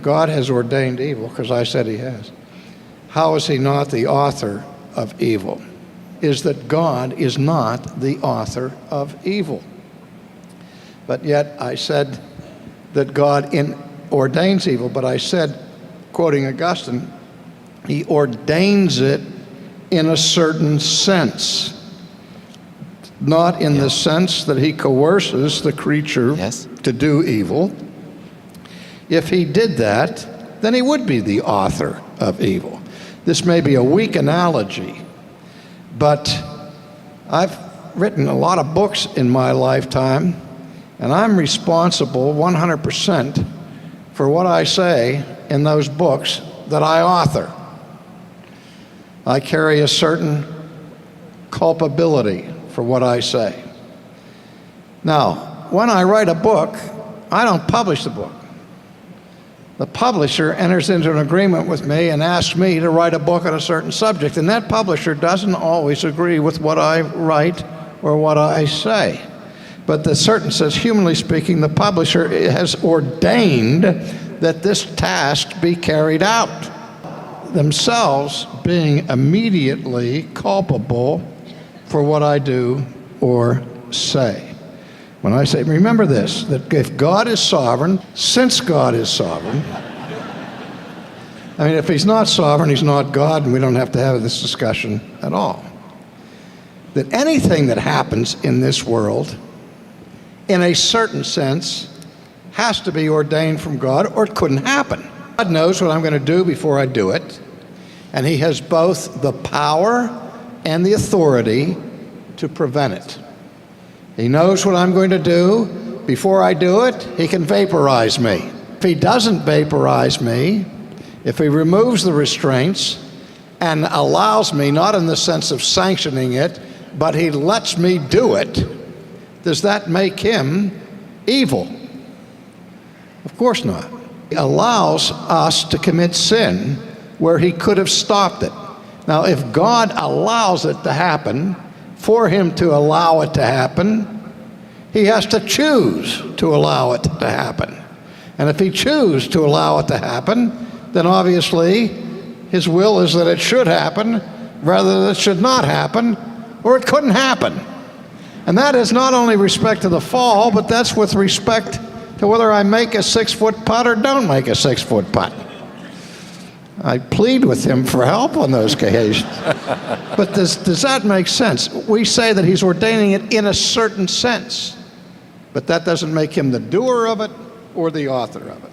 God has ordained evil, because I said he has, how is he not the author of evil? Is that God is not the author of evil. But yet I said that God ordains evil, but I said, quoting Augustine, he ordains it in a certain sense. Not in the sense that he coerces the creature to do evil. If he did that, then he would be the author of evil. This may be a weak analogy, but I've written a lot of books in my lifetime, and I'm responsible 100% for what I say in those books that I author. I carry a certain culpability for what I say. Now, when I write a book, I don't publish the book. The publisher enters into an agreement with me and asks me to write a book on a certain subject, and that publisher doesn't always agree with what I write or what I say. But the certain says, humanly speaking, the publisher has ordained that this task be carried out, themselves being immediately culpable for what I do or say. When I say, remember this, that if God is sovereign, since God is sovereign, I mean, if he's not sovereign, he's not God, and we don't have to have this discussion at all. That anything that happens in this world, in a certain sense, has to be ordained from God, or it couldn't happen. God knows what I'm going to do before I do it, and he has both the power and the authority to prevent it. He knows what I'm going to do. Before I do it, he can vaporize me. If he doesn't vaporize me, if he removes the restraints and allows me, not in the sense of sanctioning it, but he lets me do it, does that make him evil? Of course not. He allows us to commit sin where he could have stopped it. Now, if God allows it to happen, for him to allow it to happen, he has to choose to allow it to happen. And if he chooses to allow it to happen, then obviously his will is that it should happen rather than it should not happen, or it couldn't happen. And that is not only respect to the fall, but that's with respect to whether I make a 6-foot putt or don't make a 6-foot putt. I plead with him for help on those occasions. But does that make sense? We say that he's ordaining it in a certain sense, but that doesn't make him the doer of it or the author of it.